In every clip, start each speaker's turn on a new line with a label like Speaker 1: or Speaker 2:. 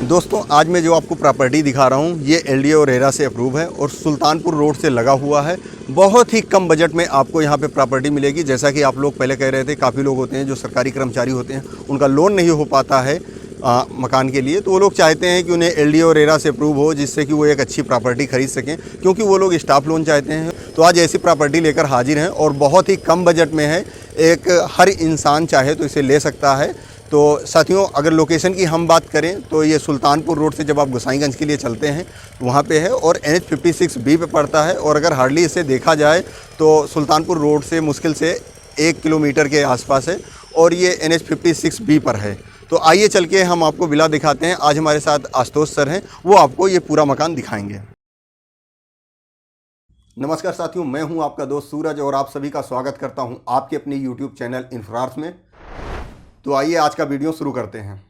Speaker 1: दोस्तों आज मैं जो आपको प्रॉपर्टी दिखा रहा हूँ ये LDA और रेरा से अप्रूव है और सुल्तानपुर रोड से लगा हुआ है। बहुत ही कम बजट में आपको यहाँ पे प्रॉपर्टी मिलेगी। जैसा कि आप लोग पहले कह रहे थे, काफ़ी लोग होते हैं जो सरकारी कर्मचारी होते हैं, उनका लोन नहीं हो पाता है मकान के लिए, तो वो लोग चाहते हैं कि उन्हें LDA और रेरा से अप्रूव हो, जिससे कि वो एक अच्छी प्रॉपर्टी खरीद सकें, क्योंकि वो लोग स्टाफ लोन चाहते हैं। तो आज ऐसी प्रॉपर्टी लेकर हाजिर हैं और बहुत ही कम बजट में है। एक हर इंसान चाहे तो इसे ले सकता है। तो साथियों, अगर लोकेशन की हम बात करें तो ये सुल्तानपुर रोड से जब आप गोसाईगंज के लिए चलते हैं वहाँ पे है और NH 56B पे पड़ता है। और अगर हार्डली इसे देखा जाए तो सुल्तानपुर रोड से मुश्किल से 1 किलोमीटर के आसपास है और ये NH 56B पर है। तो आइए चल के हम आपको विला दिखाते हैं। आज हमारे साथ आशुतोष सर हैं, वो आपको ये पूरा मकान दिखाएंगे। नमस्कार साथियों, मैं हूं आपका दोस्त सूरज और आप सभी का स्वागत करता हूं आपके अपने YouTube चैनल इन्फ्रार्स में। तो आइए आज का वीडियो शुरू करते हैं।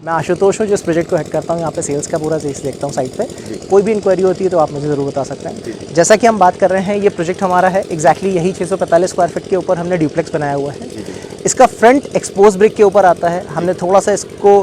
Speaker 2: मैं आशुतोष हूँ, जिस प्रोजेक्ट को हेड करता हूँ। यहाँ पे सेल्स का पूरा सेल्स देखता हूँ साइट पे। कोई भी इंक्वायरी होती है तो आप मुझे ज़रूर बता सकते हैं। जैसा कि हम बात कर रहे हैं, ये प्रोजेक्ट हमारा है एग्जैक्टली यही 645 स्क्वायर फीट के ऊपर हमने ड्यूप्लेक्स बनाया हुआ है। इसका फ्रंट एक्सपोज ब्रिक के ऊपर आता है। हमने थोड़ा सा इसको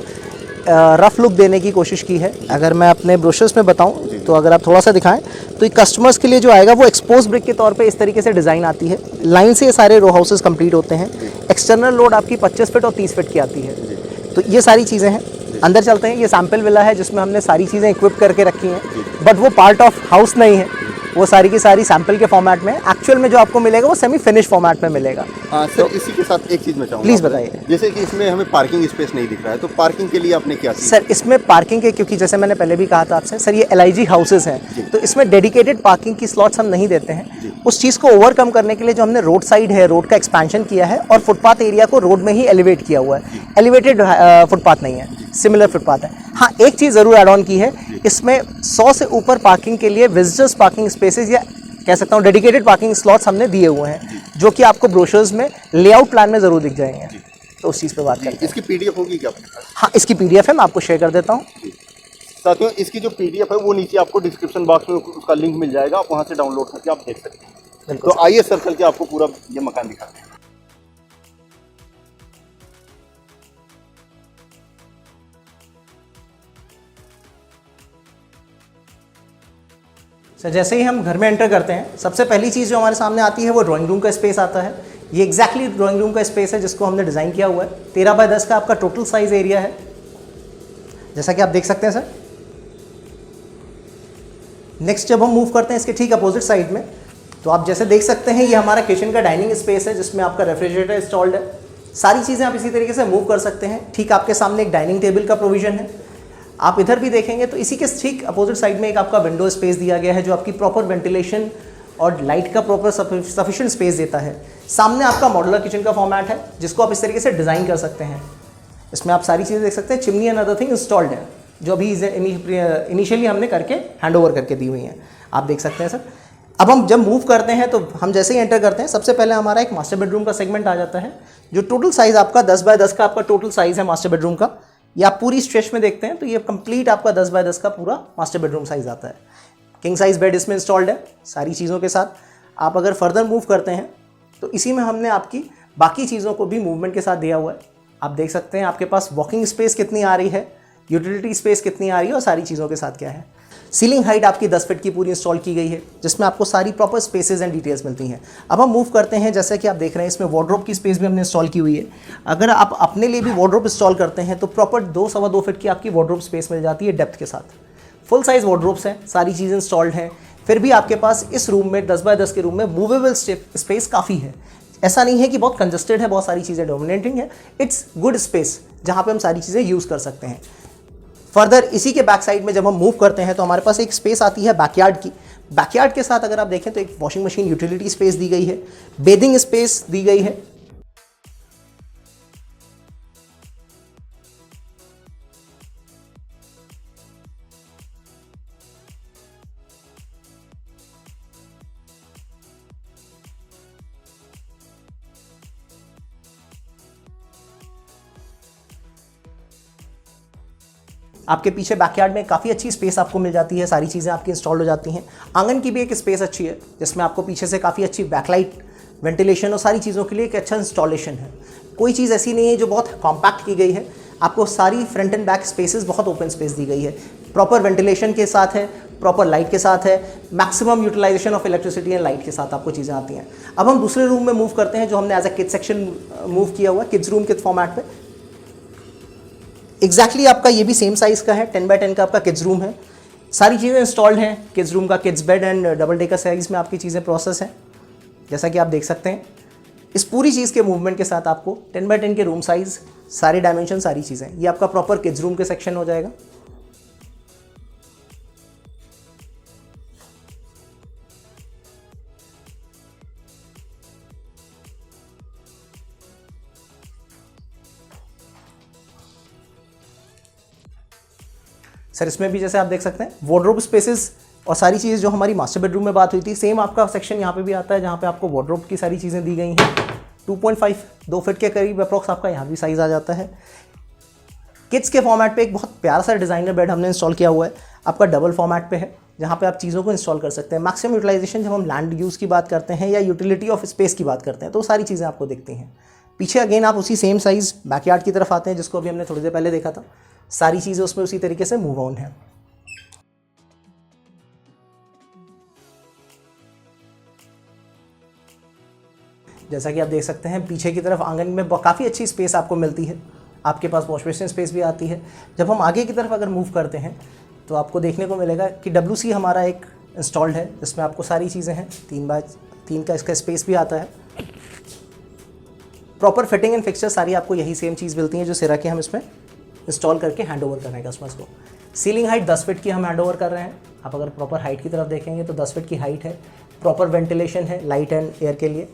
Speaker 2: रफ लुक देने की कोशिश की है। अगर मैं अपने ब्रोशर्स में बताऊं तो अगर आप थोड़ा सा दिखाएं तो कस्टमर्स के लिए जो आएगा वो एक्सपोज ब्रिक के तौर पे इस तरीके से डिज़ाइन आती है। लाइन से ये सारे रो हाउसेस कंप्लीट होते हैं। एक्सटर्नल लोड आपकी 25 फीट और 30 फीट की आती है। तो ये सारी चीज़ें हैं। अंदर चलते हैं। ये सैम्पल विला है जिसमें हमने सारी चीज़ें इक्विप करके रखी हैं, बट वो पार्ट ऑफ हाउस नहीं है। वो सारी की सारी सैंपल के फॉर्मेट में। एक्चुअल में जो आपको मिलेगा वो सेमी फिनिश फॉर्मेट में मिलेगा।
Speaker 1: हाँ सर, इसी के साथ एक चीज़ मैं चाहूँगा,
Speaker 2: प्लीज़ बताइए।
Speaker 1: जैसे कि इसमें हमें पार्किंग स्पेस नहीं दिख रहा है, तो पार्किंग के लिए आपने क्या किया?
Speaker 2: सर इसमें पार्किंग के, क्योंकि जैसे मैंने पहले भी कहा था आपसे, सर ये LIG हाउसेस हैं, तो इसमें डेडिकेटेड पार्किंग की स्लॉट्स हम नहीं देते हैं। उस चीज़ को ओवरकम करने के लिए जो हमने रोड साइड है, रोड का एक्सपेंशन किया है और फुटपाथ एरिया को रोड में ही एलिवेट किया हुआ है। एलिवेटेड फुटपाथ नहीं है, सिमिलर फुटपाथ है। हाँ, एक चीज़ ज़रूर एड ऑन की है, इसमें 100 से ऊपर पार्किंग के लिए विजिटर्स पार्किंग स्पेसेस या कह सकता हूँ डेडिकेटेड पार्किंग स्लॉट्स हमने दिए हुए हैं, जो कि आपको ब्रोशर्स में लेआउट प्लान में ज़रूर दिख जाएंगे। तो उस चीज़ पे बात करते हैं।
Speaker 1: इसकी PDF होगी क्या आपके पास?
Speaker 2: हाँ, इसकी PDF है, मैं आपको शेयर कर देता हूँ।
Speaker 1: साथियों, इसकी जो PDF है वो नीचे आपको डिस्क्रिप्शन बॉक्स में उसका लिंक मिल जाएगा, आप वहाँ से डाउनलोड करके आप देख सकते हैं। तो आइए सर, चल के आपको पूरा ये मकान दिखाते हैं।
Speaker 2: सर जैसे ही हम घर में एंटर करते हैं, सबसे पहली चीज़ जो हमारे सामने आती है वो ड्राइंग रूम का स्पेस आता है। ये एग्जैक्टली ड्राइंग रूम का स्पेस है जिसको हमने डिज़ाइन किया हुआ है। 13 बाय 10 का आपका टोटल साइज एरिया है, जैसा कि आप देख सकते हैं सर। नेक्स्ट जब हम मूव करते हैं इसके ठीक अपोजिट साइड में, तो आप जैसे देख सकते हैं ये हमारा किचन का डाइनिंग स्पेस है, जिसमें आपका रेफ्रिजरेटर इंस्टॉल्ड है। सारी चीज़ें आप इसी तरीके से मूव कर सकते हैं। ठीक आपके सामने एक डाइनिंग टेबल का प्रोविजन है। आप इधर भी देखेंगे तो इसी के ठीक अपोजिट साइड में एक आपका विंडो स्पेस दिया गया है, जो आपकी प्रॉपर वेंटिलेशन और लाइट का प्रॉपर सफिशिएंट स्पेस देता है। सामने आपका मॉड्यूलर किचन का फॉर्मेट है, जिसको आप इस तरीके से डिज़ाइन कर सकते हैं। इसमें आप सारी चीज़ें देख सकते हैं। Chimney and other thing installed है, जो अभी इनिशियली हमने करके हैंड ओवर करके दी हुई हैं, आप देख सकते हैं सर। अब हम जब मूव करते हैं तो हम जैसे ही एंटर करते हैं, सबसे पहले हमारा एक मास्टर बेडरूम का सेगमेंट आ जाता है, जो टोटल साइज़ आपका 10 बाय 10 का आपका टोटल साइज़ है मास्टर बेडरूम का। ये आप पूरी स्ट्रेच में देखते हैं तो ये कंप्लीट आपका 10 बाय 10 का पूरा मास्टर बेडरूम साइज़ आता है। किंग साइज़ बेड इसमें इंस्टॉल्ड है सारी चीज़ों के साथ। आप अगर फर्दर मूव करते हैं तो इसी में हमने आपकी बाकी चीज़ों को भी मूवमेंट के साथ दिया हुआ है। आप देख सकते हैं आपके पास वॉकिंग स्पेस कितनी आ रही है, यूटिलिटी स्पेस कितनी आ रही है और सारी चीज़ों के साथ क्या है। सीलिंग हाइट आपकी 10 फीट की पूरी इंस्टॉल की गई है, जिसमें आपको सारी प्रॉपर स्पेसेस एंड डिटेल्स मिलती हैं। अब हम मूव करते हैं, जैसा कि आप देख रहे हैं इसमें वार्डरोब की स्पेस भी हमने इंस्टॉल की हुई है। अगर आप अपने लिए भी वार्डरोब इंस्टॉल करते हैं तो प्रॉपर 2-2.25 फीट की आपकी वार्डरोब स्पेस मिल जाती है डेप्थ के साथ। फुल साइज वार्डरोब्स हैं, सारी चीज़ें इंस्टॉल्ड हैं। फिर भी आपके पास इस रूम में 10 बाय 10 के रूम में मूवेबल स्पेस काफ़ी है। ऐसा नहीं है कि बहुत कंजस्टेड है, बहुत सारी चीज़ें डोमिनेटिंग है। इट्स गुड स्पेस जहाँ पे हम सारी चीज़ें यूज़ कर सकते हैं। फर्दर इसी के बैक साइड में जब हम मूव करते हैं तो हमारे पास एक स्पेस आती है बैकयार्ड की। बैकयार्ड के साथ अगर आप देखें तो एक वॉशिंग मशीन यूटिलिटी स्पेस दी गई है, बेदिंग स्पेस दी गई है। आपके पीछे बैकयार्ड में काफ़ी अच्छी स्पेस आपको मिल जाती है, सारी चीज़ें आपकी इंस्टॉल हो जाती हैं। आंगन की भी एक स्पेस अच्छी है जिसमें आपको पीछे से काफ़ी अच्छी बैकलाइट, वेंटिलेशन और सारी चीज़ों के लिए एक अच्छा इंस्टॉलेशन है। कोई चीज़ ऐसी नहीं है जो बहुत कॉम्पैक्ट की गई है, आपको सारी फ्रंट एंड बैक स्पेसेस बहुत ओपन स्पेस दी गई है, प्रॉपर वेंटिलेशन के साथ है, प्रॉपर लाइट के साथ है, maximum utilization of electricity and light के साथ आपको चीज़ें आती हैं। अब हम दूसरे रूम में मूव करते हैं जो हमने as a kids section move किया हुआ है, किड्स रूम के फॉर्मेट पे। एग्जैक्टली आपका ये भी सेम साइज़ का है, 10x10 का आपका किड्स रूम है। सारी चीज़ें इंस्टॉल्ड हैं किड्स रूम का, kids bed and double decker size में आपकी चीज़ें प्रोसेस हैं, जैसा कि आप देख सकते हैं। इस पूरी चीज़ के मूवमेंट के साथ आपको 10x10 के रूम साइज़, सारे डायमेंशन, सारी चीज़ें, ये आपका प्रॉपर किड्स रूम के सेक्शन हो जाएगा। सर इसमें भी जैसे आप देख सकते हैं वार्डरोब स्पेसेस और सारी चीज़ जो हमारी मास्टर बेडरूम में बात हुई थी, सेम आपका सेक्शन यहाँ पे भी आता है जहाँ पे आपको वार्डरोब की सारी चीज़ें दी गई हैं। 2 फीट के करीब अप्रॉक्स आपका यहाँ भी साइज़ आ जाता है। किड्स के फॉर्मेट पे एक बहुत प्यारा सा डिज़ाइनर बेड हमने इंस्टॉल किया हुआ है, आपका डबल फॉर्मेट पे है, जहाँ पे आप चीज़ों को इंस्टॉल कर सकते हैं। मैक्सिमम यूटिलाइजेशन जब हम लैंड यूज़ की बात करते हैं या यूटिलिटी ऑफ स्पेस की बात करते हैं तो सारी चीज़ें आपको दिखती हैं। पीछे अगेन आप उसी सेम साइज़ बैकयार्ड की तरफ आते हैं जिसको अभी हमने थोड़ी देर पहले देखा था, सारी चीज़ें उसमें उसी तरीके से मूव ऑन है। जैसा कि आप देख सकते हैं पीछे की तरफ आंगन में काफ़ी अच्छी स्पेस आपको मिलती है, आपके पास वॉश बेसिन स्पेस भी आती है। जब हम आगे की तरफ अगर मूव करते हैं तो आपको देखने को मिलेगा कि WC हमारा एक इंस्टॉल्ड है जिसमें आपको सारी चीज़ें हैं, 3x3 का इसका स्पेस भी आता है। प्रॉपर फिटिंग एंड फिक्सचर सारी आपको यही सेम चीज़ मिलती है जो सिरा के हम इसमें इंस्टॉल करके हैंड ओवर कर रहे हैं कस्टमर्स को। सीलिंग हाइट 10 फीट की हम हैंड ओवर कर रहे हैं। आप अगर प्रॉपर हाइट की तरफ देखेंगे तो 10 फीट की हाइट है, प्रॉपर वेंटिलेशन है लाइट एंड एयर के लिए।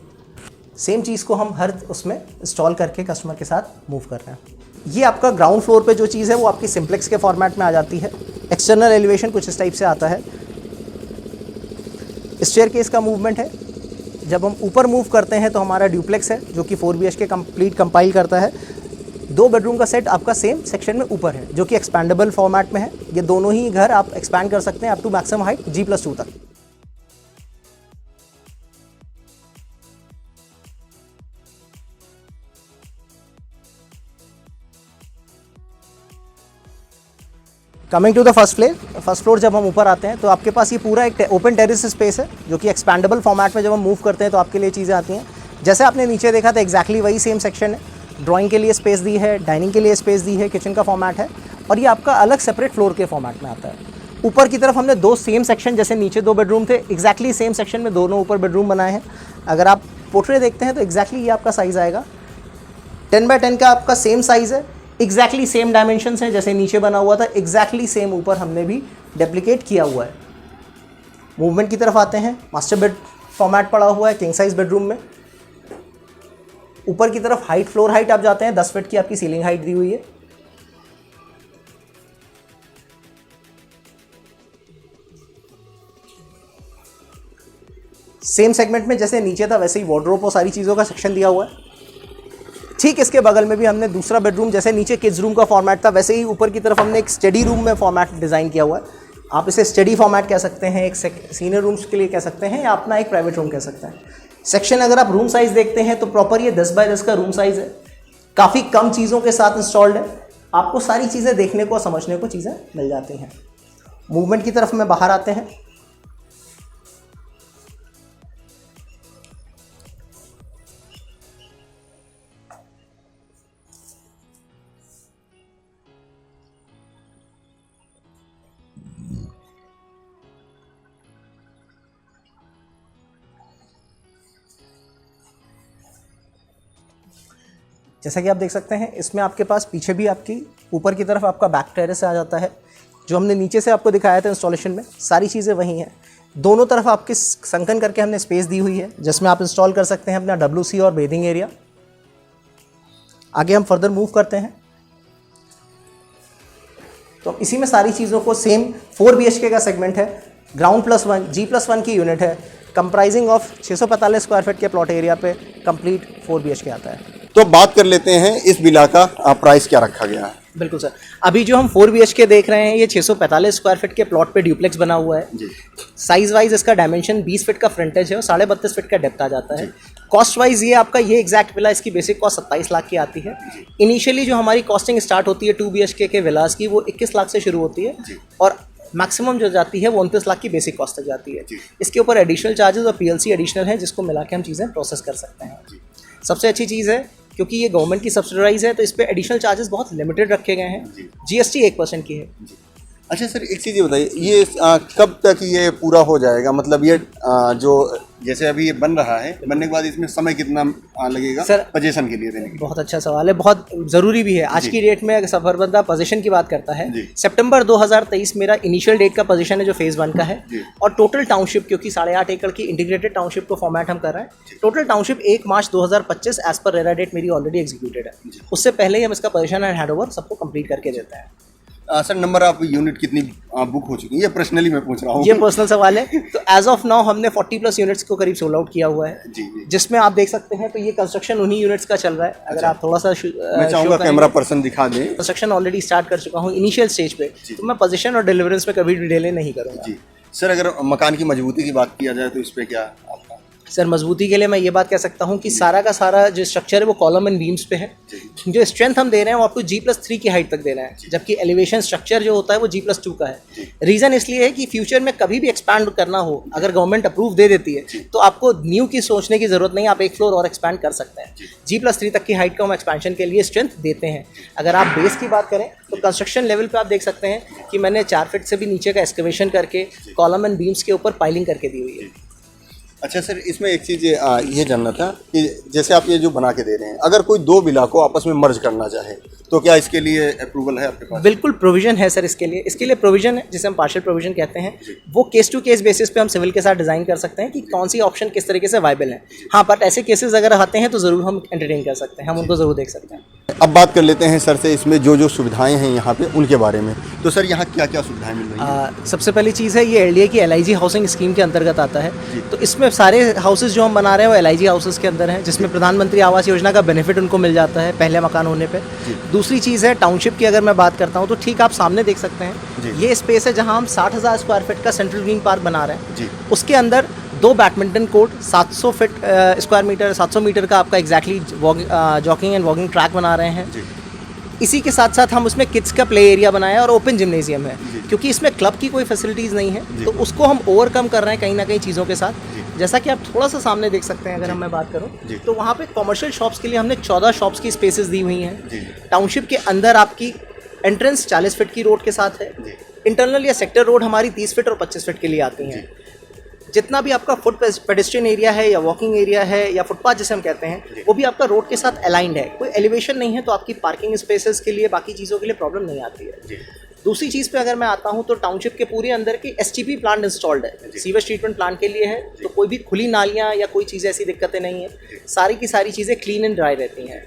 Speaker 2: सेम चीज़ को हम हर उसमें इंस्टॉल करके कस्टमर के साथ मूव कर रहे हैं। ये आपका ग्राउंड फ्लोर पे जो चीज़ है वो आपकी सिंप्लेक्स के फॉर्मेट में आ जाती है। एक्सटर्नल एलिवेशन कुछ इस टाइप से आता है। स्टेयरकेस का मूवमेंट है, जब हम ऊपर मूव करते हैं तो हमारा ड्यूप्लेक्स है जो कि 4 BHK कंप्लीट कंपाइल करता है। 2 बेडरूम का सेट आपका सेम सेक्शन में ऊपर है जो कि एक्सपैंडेबल फॉर्मेट में है। ये दोनों ही घर आप एक्सपैंड कर सकते हैं up to maximum height G+2 तक। Coming to the first floor जब हम ऊपर आते हैं तो आपके पास ये पूरा एक ओपन टेरेस स्पेस है जो कि एक्सपैंडेबल फॉर्मेट में जब हम मूव करते हैं तो आपके लिए चीज़ें आती हैं। जैसे आपने नीचे देखा था एग्जैक्टली वही सेम सेक्शन है। ड्राइंग के लिए स्पेस दी है, डाइनिंग के लिए स्पेस दी है, किचन का फॉर्मेट है और ये आपका अलग सेपरेट फ्लोर के फॉर्मेट में आता है। ऊपर की तरफ हमने 2 सेम सेक्शन, जैसे नीचे 2 बेडरूम थे, एग्जैक्टली सेम सेक्शन में दोनों ऊपर बेडरूम बनाए हैं। अगर आप पोर्ट्रेट देखते हैं तो एग्जैक्टली ये आपका साइज़ आएगा। 10x10 का आपका सेम साइज़ है, एग्जैक्टली सेम डायमेंशंस हैं, जैसे नीचे बना हुआ था एग्जैक्टली सेम ऊपर हमने भी डेप्लीकेट किया हुआ है। मूवमेंट की तरफ आते हैं, मास्टर बेड फॉर्मेट पड़ा हुआ है किंग साइज बेडरूम में। ऊपर की तरफ हाइट, फ्लोर हाइट आप जाते हैं, 10 फीट की आपकी सीलिंग हाइट दी हुई है। सेम सेगमेंट में जैसे नीचे था वैसे ही वार्डरोब और सारी चीज़ों का सेक्शन दिया हुआ है। ठीक इसके बगल में भी हमने दूसरा बेडरूम, जैसे नीचे किड्स रूम का फॉर्मेट था वैसे ही ऊपर की तरफ हमने एक स्टडी रूम में फॉर्मेट डिज़ाइन किया हुआ है। आप इसे स्टडी फॉर्मेट कह सकते हैं, एक सीनियर रूम्स के लिए कह सकते हैं, या अपना एक प्राइवेट रूम कह सकते हैं। सेक्शन अगर आप रूम साइज़ देखते हैं तो प्रॉपर ये 10 बाय 10 का रूम साइज़ है, काफ़ी कम चीज़ों के साथ इंस्टॉल्ड है। आपको सारी चीज़ें देखने को, समझने को चीज़ें मिल जाती हैं। मूवमेंट की तरफ में बाहर आते हैं। जैसा कि आप देख सकते हैं इसमें आपके पास पीछे भी आपकी ऊपर की तरफ आपका बैक टेरेस आ जाता है। जो हमने नीचे से आपको दिखाया था इंस्टॉलेशन में, सारी चीज़ें वही हैं। दोनों तरफ आपके संकन करके हमने स्पेस दी हुई है जिसमें आप इंस्टॉल कर सकते हैं अपना WC और बेदिंग एरिया। आगे हम फर्दर मूव करते हैं तो इसी में सारी चीज़ों को सेम 4 BHK का सेगमेंट है, ग्राउंड +1 G+1 की यूनिट है, कंप्राइजिंग ऑफ 645 स्क्वायर फीट के प्लॉट एरिया पे कंप्लीट 4 BHK आता है।
Speaker 1: तो बात कर लेते हैं इस विला का प्राइस क्या रखा गया है।
Speaker 2: बिल्कुल सर। अभी जो हम 4 BHK देख रहे हैं ये 645 स्क्वायर फीट के प्लॉट पे ड्यूप्लेक्स बना हुआ है
Speaker 1: जी।
Speaker 2: साइज वाइज इसका डायमेंशन 20 फीट का फ्रंटेज है और 32.5 फीट का डेप्थ आ जाता है। कॉस्ट वाइज ये आपका ये एग्जैक्ट विला इसकी बेसिक कॉस्ट 27 लाख की आती है। इनिशियली जो हमारी कॉस्टिंग स्टार्ट होती है 2 BHK के विलास की वो 21 लाख से शुरू होती है और मैक्सिमम जो जाती है वो 29 लाख की बेसिक कॉस्ट तक जाती है। इसके ऊपर एडिशनल चार्जेस और PLC एडिशनल है जिसको मिला के हम चीज़ें प्रोसेस कर सकते हैं। सबसे अच्छी चीज़ है क्योंकि ये गवर्नमेंट की सब्सिडाइज है तो इस पे एडिशनल चार्जेस बहुत लिमिटेड रखे गए हैं। GST 1% की है।
Speaker 1: अच्छा सर, एक चीज़ ये बताइए, ये कब तक ये पूरा हो जाएगा? मतलब ये जो जैसे अभी ये बन रहा है, बनने के बाद इसमें समय कितना लगेगा
Speaker 2: सर
Speaker 1: पोजीशन के लिए देने के?
Speaker 2: बहुत अच्छा सवाल है, बहुत ज़रूरी भी है आज की डेट में। अगर सफर बंदा पोजीशन की बात करता है,
Speaker 1: जी।
Speaker 2: सितंबर 2023 मेरा इनिशियल डेट का पोजीशन है जो फेज़ 1 का है।
Speaker 1: जी।
Speaker 2: और टोटल टाउनशिप क्योंकि 8.5 एकड़ की इंटीग्रेटेड टाउनशिप को फॉर्मेट हम कर रहे हैं, टोटल टाउनशिप 1 मार्च 2025 एज पर रेरा डेट मेरी ऑलरेडी एग्जीक्यूटेड है। उससे पहले ही हम इसका पोजीशन एंड हैंडओवर सबको कंप्लीट करके देते हैं।
Speaker 1: सर नंबर आप यूनिट कितनी बुक हो चुकी है? ये पर्सनली मैं पूछ रहा हूँ।
Speaker 2: ये पर्सनल सवाल है। तो एज ऑफ नाउ हमने 40+ यूनिट्स को करीब सोल्ड आउट किया हुआ है
Speaker 1: जी, जी।
Speaker 2: जिसमें आप देख सकते हैं तो ये कंस्ट्रक्शन उन्हीं यूनिट्स का चल रहा है। अगर आप थोड़ा सा
Speaker 1: मैं चाहूँगा कैमरा पर्सन दिखा दें।
Speaker 2: कंस्ट्रक्शन ऑलरेडी स्टार्ट कर चुका हूँ इनिशियल स्टेज पे, तो मैं पोजीशन और डिलीवरेंस में कभी भी डिले नहीं करूँगा।
Speaker 1: जी सर, अगर मकान की मजबूती की बात किया जाए तो इस पर क्या आपका?
Speaker 2: सर मजबूती के लिए मैं ये बात कह सकता हूँ कि सारा का सारा जो स्ट्रक्चर है वो कॉलम एंड बीम्स पे है। जो स्ट्रेंथ हम दे रहे हैं वो आपको G+3 की हाइट तक दे रहे हैं, जबकि एलिवेशन स्ट्रक्चर जो होता है वो G+2 का है। रीज़न इसलिए है कि फ्यूचर में कभी भी एक्सपैंड करना हो, अगर गवर्नमेंट अप्रूव दे देती है तो आपको न्यू की सोचने की ज़रूरत नहीं, आप एक फ्लोर और एक्सपैंड कर सकते हैं। G+3 तक की हाइट का हम एक्सपेंशन के लिए स्ट्रेंथ देते हैं। अगर आप बेस की बात करें तो कंस्ट्रक्शन लेवल पे आप देख सकते हैं कि मैंने 4 फीट से भी नीचे का एक्सकवेशन करके कॉलम एंड बीम्स के ऊपर पाइलिंग करके दी हुई है।
Speaker 1: अच्छा सर, इसमें एक चीज़ ये जानना था कि जैसे आप ये जो बना के दे रहे हैं, अगर कोई 2 विला को आपस में मर्ज करना चाहे तो क्या इसके लिए अप्रूवल है आपके पास? बिल्कुल
Speaker 2: प्रोविजन है सर इसके लिए प्रोविजन है जिसे हम पार्शियल प्रोविजन कहते हैं। वो केस टू केस बेसिस पे हम सिविल के साथ डिज़ाइन कर सकते हैं कि कौन सी ऑप्शन किस तरीके से वाइबल है। हाँ, बट ऐसे केसेस अगर आते हैं तो ज़रूर हम एंटरटेन कर सकते हैं, हम उनको ज़रूर देख सकते हैं।
Speaker 1: अब बात कर लेते हैं सर से इसमें जो सुविधाएं हैं यहाँ पे उनके बारे में। तो सर यहाँ क्या क्या सुविधाएं मिल रही हैं?
Speaker 2: सबसे पहली चीज़ है ये LDA की LIG हाउसिंग स्कीम के अंतर्गत आता है। तो इसमें सारे हाउसेज जो हम बना रहे हैं वो LIG हाउसेज के अंदर हैं, जिसमें प्रधानमंत्री आवास योजना का बेनिफिट उनको मिल जाता है पहले मकान होने पे। दूसरी चीज़ है टाउनशिप की अगर मैं बात करता हूँ तो ठीक आप सामने देख सकते हैं ये स्पेस है जहाँ हम 60,000 स्क्वायर फीट का सेंट्रल ग्रीन पार्क बना रहे हैं। उसके अंदर 2 badminton court, 700 feet square meter 700 meter का आपका exactly jogging and walking track बना रहे हैं। इसी के साथ साथ हम उसमें किड्स का प्ले एरिया बनाया और ओपन जिम्नेजियम है, क्योंकि इसमें क्लब की कोई फैसिलिटीज़ नहीं है तो उसको हम ओवरकम कर रहे हैं कहीं ना कहीं चीज़ों के साथ। जैसा कि आप थोड़ा सा सामने देख सकते हैं, अगर मैं बात करूं तो वहाँ पे कमर्शियल शॉप्स के लिए हमने 14 शॉप्स की स्पेसेस दी हुई हैं। टाउनशिप के अंदर आपकी एंट्रेंस 40 फीट की रोड के साथ है। इंटरनल या सेक्टर रोड हमारी 30 फीट और 25 फीट के लिए आती हैं। जितना भी आपका फुट पेडेस्ट्रियन एरिया है या वॉकिंग एरिया है या फुटपाथ जिसे हम कहते हैं, वो भी आपका रोड के साथ अलाइंड है। कोई एलिवेशन नहीं है तो आपकी पार्किंग स्पेसेस के लिए बाकी चीज़ों के लिए प्रॉब्लम नहीं आती है। दूसरी चीज़ पे अगर मैं आता हूँ तो टाउनशिप के पूरे अंदर की STP प्लांट इंस्टॉल्ड है, सीवेज ट्रीटमेंट प्लांट के लिए है। तो कोई भी खुली नालियाँ या कोई चीज़ ऐसी दिक्कतें नहीं है, सारी की सारी चीज़ें क्लीन एंड ड्राई रहती हैं।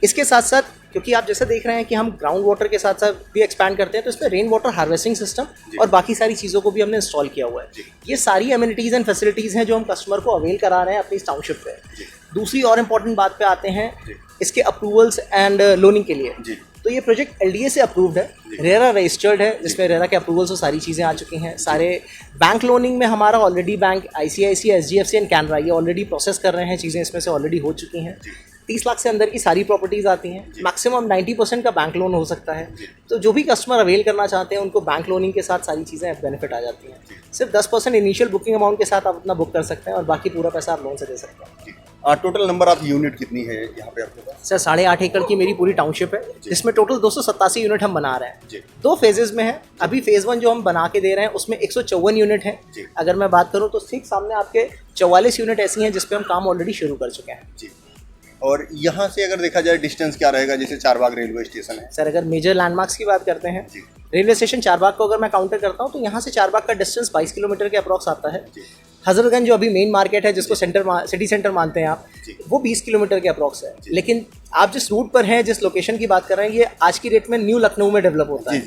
Speaker 2: इसके साथ साथ क्योंकि आप जैसे देख रहे हैं कि हम ग्राउंड वाटर के साथ साथ भी एक्सपैंड करते हैं, तो इसमें रेन वाटर हार्वेस्टिंग सिस्टम और बाकी सारी चीज़ों को भी हमने इंस्टॉल किया हुआ है। ये सारी एमिनिटीज़ एंड फैसिलिटीज़ हैं जो हम कस्टमर को अवेल करा रहे हैं अपनी टाउनशिप पे। दूसरी और इम्पॉर्टेंट बात पे आते हैं इसके अप्रूवल्स एंड लोनिंग के लिए। तो ये प्रोजेक्ट LDA से अप्रूव्ड है, रेरा रजिस्टर्ड है, जिसमें रेरा के अप्रूवल्स और सारी चीज़ें आ चुकी हैं। सारे बैंक लोनिंग में हमारा already bank ICICI, SGFC and Canara ये ऑलरेडी प्रोसेस कर रहे हैं, चीज़ें इसमें से ऑलरेडी हो चुकी हैं। 30 लाख से अंदर की सारी प्रॉपर्टीज़ आती हैं। मैक्सिमम 90% का बैंक लोन हो सकता है। तो जो भी कस्टमर अवेल करना चाहते हैं उनको बैंक लोनिंग के साथ सारी चीज़ें बेनिफिट आ जाती हैं। सिर्फ 10% इनिशियल बुकिंग अमाउंट के साथ आप अपना बुक कर सकते हैं और बाकी पूरा पैसा आप लोन से दे सकते हैं।
Speaker 1: टोटल नंबर ऑफ यूनिट कितनी है यहाँ पे आपके पास?
Speaker 2: सर 8.5 एकड़ की मेरी पूरी टाउनशिप है, जिसमें टोटल 287 यूनिट हम बना रहे हैं। 2 फेजेस में है। अभी फेज़ 1 जो हम बना के दे रहे हैं उसमें 154 यूनिट है। अगर मैं बात करूँ तो ठीक सामने आपके 44 यूनिट ऐसी हैं जिसपे हम काम ऑलरेडी शुरू कर चुके हैं।
Speaker 1: और यहाँ से अगर देखा जाए डिस्टेंस क्या रहेगा? जैसे चारबाग रेलवे स्टेशन है
Speaker 2: सर, अगर मेजर लैंडमार्क्स की बात करते हैं, रेलवे स्टेशन चारबाग को अगर मैं काउंटर करता हूँ तो यहाँ से चारबाग का डिस्टेंस 22 किलोमीटर के अप्रॉक्स आता है। हजरतगंज जो अभी मेन मार्केट है जिसको सिटी सेंटर मानते हैं आप, वो 20 किलोमीटर के अप्रॉक्स है। लेकिन आप जिस रूट पर हैं, जिस लोकेशन की बात कर रहे हैं, ये आज की डेट में न्यू लखनऊ में डेवलप होता है।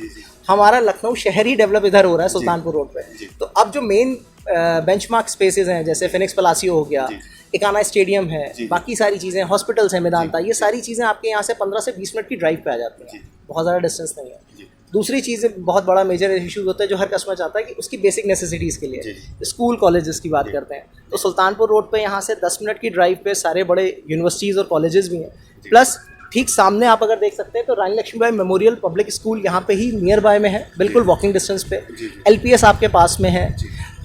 Speaker 2: हमारा लखनऊ शहर ही डेवलप इधर हो रहा है सुल्तानपुर रोड पे। तो अब जो मेन बेंचमार्क स्पेसेस हैं, जैसे फिनिक्स पलासियो हो गया, इकाना स्टेडियम है, बाकी सारी चीज़ें, हॉस्पिटल्स हैं, मेदांता, ये सारी चीज़ें आपके यहाँ से 15 से 20 मिनट की ड्राइव पे आ जाती हैं, बहुत ज़्यादा डिस्टेंस नहीं है। दूसरी चीज़ बहुत बड़ा मेजर इशू होता है जो हर कस्टमर चाहता है कि उसकी बेसिक नेसेसिटीज़ के लिए स्कूल कॉलेजेस की बात करते हैं, तो सुल्तानपुर रोड पे यहाँ से 10 मिनट की ड्राइव पे सारे बड़े यूनिवर्सिटीज़ और कॉलेजेस भी हैं। प्लस ठीक सामने आप अगर देख सकते हैं तो रानी लक्ष्मीबाई मेमोरियल पब्लिक स्कूल यहाँ पे ही नियर बाय में है, बिल्कुल वॉकिंग डिस्टेंस पे। LPS आपके पास में है,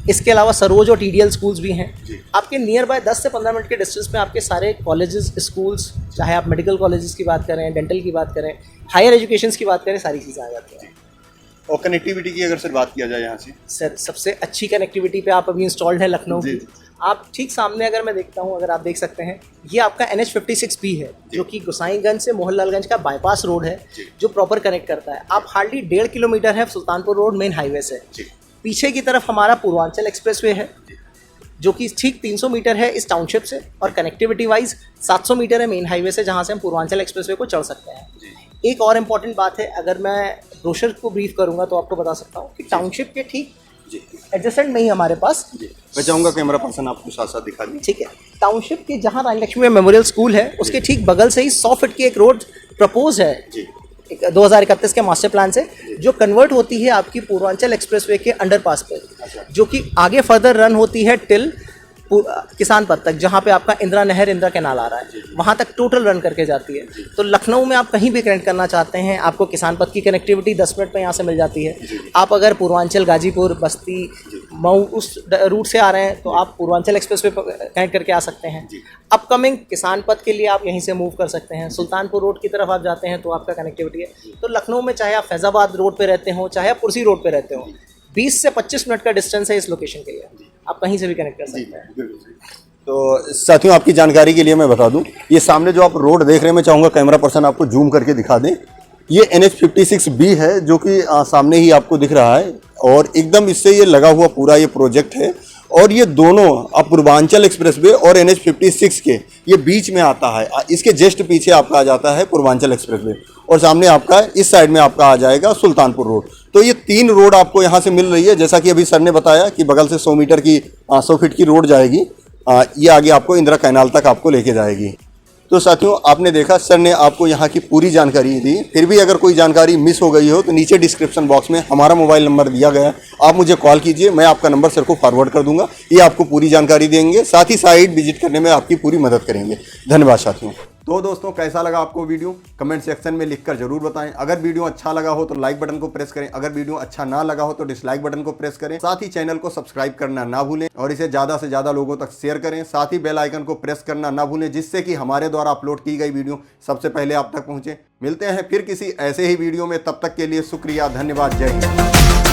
Speaker 2: इसके अलावा सरोज और TDL स्कूल्स भी हैं आपके नियर बाय। 10 से 15 मिनट के डिस्टेंस पे आपके सारे कॉलेजेस, स्कूल्स, चाहे आप मेडिकल कॉलेजेस की बात करें, डेंटल की बात करें, हायर एजुकेशन की बात करें, सारी चीज़ें आ जाती हैं।
Speaker 1: और कनेक्टिविटी की अगर सर बात किया जाए यहाँ से,
Speaker 2: सर सबसे अच्छी कनेक्टिविटी पे आप अभी इंस्टॉल्ड है लखनऊ की। आप ठीक सामने अगर मैं देखता हूँ, अगर आप देख सकते हैं, ये आपका NH56B है जो कि गोसाईगंज से मोहनलालगंज का बाईपास रोड है जो प्रॉपर कनेक्ट करता है। आप हार्डली 1.5 किलोमीटर है सुल्तानपुर रोड मेन हाईवे से। पीछे की तरफ हमारा पूर्वांचल एक्सप्रेसवे है जो कि ठीक 300 मीटर है इस टाउनशिप से, और कनेक्टिविटी वाइज 700 मीटर है मेन हाईवे से, जहाँ से हम पूर्वांचल एक्सप्रेसवे को चढ़ सकते हैं। एक और इम्पॉर्टेंट बात है, अगर मैं ब्रोशर को ब्रीफ करूंगा तो आपको बता सकता हूँ कि टाउनशिप के ठीक एडजेसेंट में ही हमारे पास,
Speaker 1: मैं चाहूँगा कैमरा पर्सन आपको साथ साथ दिखा दें।
Speaker 2: ठीक है, टाउनशिप के जहाँ रानी लक्ष्मीबाई मेमोरियल स्कूल है उसके ठीक बगल से ही 100 फीट की एक रोड प्रपोज है 2031 के मास्टर प्लान से, जो कन्वर्ट होती है आपकी पूर्वांचल एक्सप्रेसवे के अंडरपास पे, जो कि आगे फर्दर रन होती है टिल किसान पथ तक, जहाँ पे आपका इंदिरा नहर, इंदिरा कैनाल आ रहा है, वहाँ तक टोटल रन करके जाती है। तो लखनऊ में आप कहीं भी कनेक्ट करना चाहते हैं, आपको किसान पथ की कनेक्टिविटी 10 मिनट में यहाँ से मिल जाती है। आप अगर पूर्वांचल, गाजीपुर, बस्ती, मऊ उस रूट से आ रहे हैं तो आप पूर्वांचल एक्सप्रेस पे कनेक्ट करके आ सकते हैं। अपकमिंग किसान पथ के लिए आप यहीं से मूव कर सकते हैं। सुल्तानपुर रोड की तरफ आप जाते हैं तो आपका कनेक्टिविटी है। तो लखनऊ में चाहे आप फैज़ाबाद रोड पे रहते हो, चाहे आप पुरसी रोड पे रहते हो, 20 से 25 मिनट का डिस्टेंस है इस लोकेशन के लिए, आप कहीं से भी कनेक्ट कर सकते हैं।
Speaker 1: तो साथियों, आपकी जानकारी के लिए मैं बता दूं, ये सामने जो आप रोड देख रहे हैं, मैं चाहूँगा कैमरा पर्सन आपको जूम करके दिखा दें। ये NH56B है जो कि सामने ही आपको दिख रहा है, और एकदम इससे ये लगा हुआ पूरा ये प्रोजेक्ट है। और ये दोनों आप पूर्वांचल एक्सप्रेसवे और NH56 के ये बीच में आता है, इसके जस्ट पीछे आपका आ जाता है पूर्वांचल एक्सप्रेसवे, और सामने आपका इस साइड में आपका आ जाएगा सुल्तानपुर रोड। तो ये 3 रोड आपको यहाँ से मिल रही है, जैसा कि अभी सर ने बताया कि बगल से 100 मीटर की 100 फीट की रोड जाएगी, ये आगे आपको इंदिरा कैनाल तक आपको लेके जाएगी। तो साथियों, आपने देखा सर ने आपको यहाँ की पूरी जानकारी दी। फिर भी अगर कोई जानकारी मिस हो गई हो तो नीचे डिस्क्रिप्शन बॉक्स में हमारा मोबाइल नंबर दिया गया है, आप मुझे कॉल कीजिए, मैं आपका नंबर सर को फॉरवर्ड कर दूंगा। ये आपको पूरी जानकारी देंगे, साथ ही साइट विजिट करने में आपकी पूरी मदद करेंगे। धन्यवाद साथियों। तो दोस्तों, कैसा लगा आपको वीडियो, कमेंट सेक्शन में लिखकर जरूर बताएं। अगर वीडियो अच्छा लगा हो तो लाइक बटन को प्रेस करें, अगर वीडियो अच्छा ना लगा हो तो डिसलाइक बटन को प्रेस करें। साथ ही चैनल को सब्सक्राइब करना ना भूलें और इसे ज़्यादा से ज़्यादा लोगों तक शेयर करें। साथ ही बेल आइकन को प्रेस करना ना भूलें, जिससे कि हमारे द्वारा अपलोड की गई वीडियो सबसे पहले आप तक पहुँचे। मिलते हैं फिर किसी ऐसे ही वीडियो में, तब तक के लिए शुक्रिया, धन्यवाद, जय हिंद।